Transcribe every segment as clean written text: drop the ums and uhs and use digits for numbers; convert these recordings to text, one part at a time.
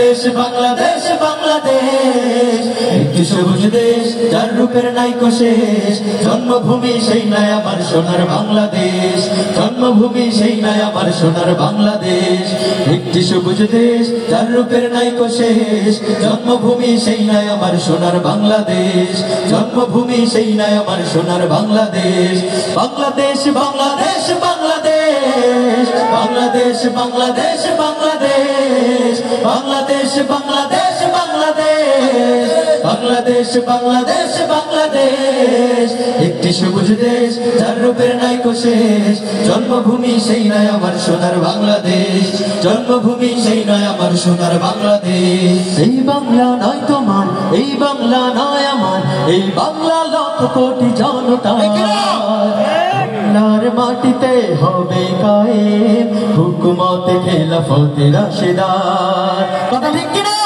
বাংলাদেশ বাংলাদেশ বাংলাদেশ একটি সবুজ দেশ যার রূপের নাইকো শেষ জন্মভূমি সেই নয় আমার সোনার বাংলাদেশ জন্মভূমি সেই নয় আমার সোনার বাংলাদেশ একটি সবুজ দেশ যার রূপের নাইকো শেষ জন্মভূমি সেই নয় আমার সোনার বাংলাদেশ জন্মভূমি সেই নয় আমার সোনার বাংলাদেশ বাংলাদেশ বাংলাদেশ বাংলাদেশ বাংলাদেশ বাংলাদেশ বাংলাদেশ বাংলাদেশ বাংলাদেশ বাংলাদেশ বাংলাদেশ বাংলাদেশ বাংলাদেশ একটি সবুজ দেশ যার রূপের নাইকো শেষ জন্মভূমি সেই নয় আমার সোনার বাংলাদেশ জন্মভূমি সেই নয় আমার সোনার বাংলাদেশ এই বাংলা নয় তোমার এই বাংলা নয় আমার এই বাংলা লক্ষ কোটি জনতা বাংলার মাটিতে হবে কায়েম হুকুমতে খেলাফতে রাশেদার কথা ঠিক কিনা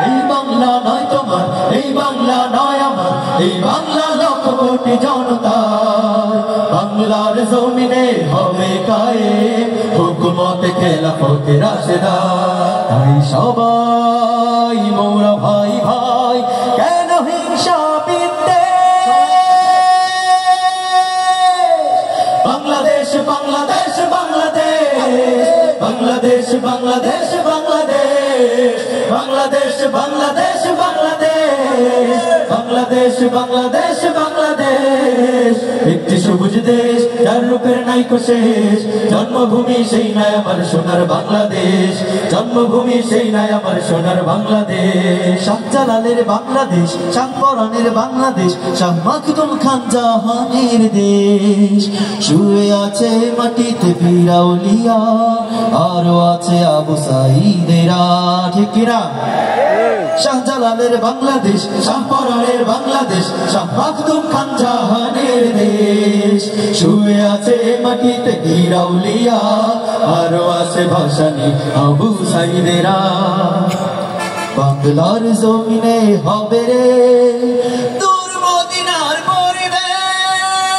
এই বাংলা নয় তোমার এই বাংলা নয় আমার এই বাংলা লক্ষ কোটি জনতা বাংলার জমিনে হবে কায়েম হুকুমতে খেলাফতে রাশেদার তাই সবাই মোরা ভাই ভাই কেন হিংসা বাংলাদেশ বাংলাদেশ বাংলাদেশ বাংলাদেশ বাংলাদেশ বাংলাদেশ বাংলাদেশ বাংলাদেশ বাংলাদেশ বাংলাদেশ বাংলাদেশ বাংলাদেশ একটি সবুজ দেশ যার রূপের নাইকো শেষ জন্মভূমি সেই নয় আমার সোনার বাংলাদেশ জন্মভূমি সেই নয় আমার সোনার বাংলাদেশ শাহজালালের বাংলাদেশ শাহপরানের বাংলাদেশ শাহ মাখদুম খান জাহানের দেশ শুয়ে আছে মাটিতে বীর আউলিয়া আরো আছে আবু সাঈদেরা ঠিক কিনা শাহজালালের বাংলাদেশ শাহপরানের বাংলাদেশ শাহ মাখদুম খান জাহানের দেশ শুয়ে আছে মাটিতে বীর আউলিয়া আরো আছে ভাসানী আবু সাঈদেরা বাংলার জমিনে হবে রে দূর মদিনার পরিবেশ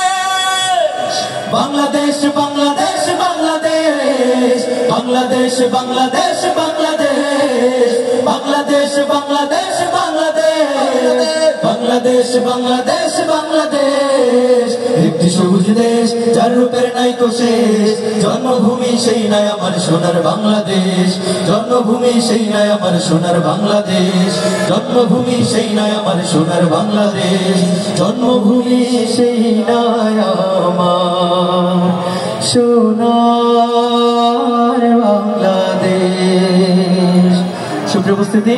বাংলাদেশ বাংলাদেশ বাংলাদেশ বাংলাদেশ বাংলাদেশ বাংলাদেশ বাংলাদেশ বাংলাদেশ বাংলাদেশ বাংলাদেশ বাংলাদেশ বাংলাদেশ একটি সবুজ দেশ যার রূপের নাইকো শেষ জন্মভূমি সেই নয় আমার সোনার বাংলাদেশ জন্মভূমি সেই নয় আমার সোনার বাংলাদেশ জন্মভূমি সেই নয় আমার সোনার বাংলাদেশ জন্মভূমি সেই নয় আমার সোনার বাংলাদেশ সুপ্রিয় উপস্থিতি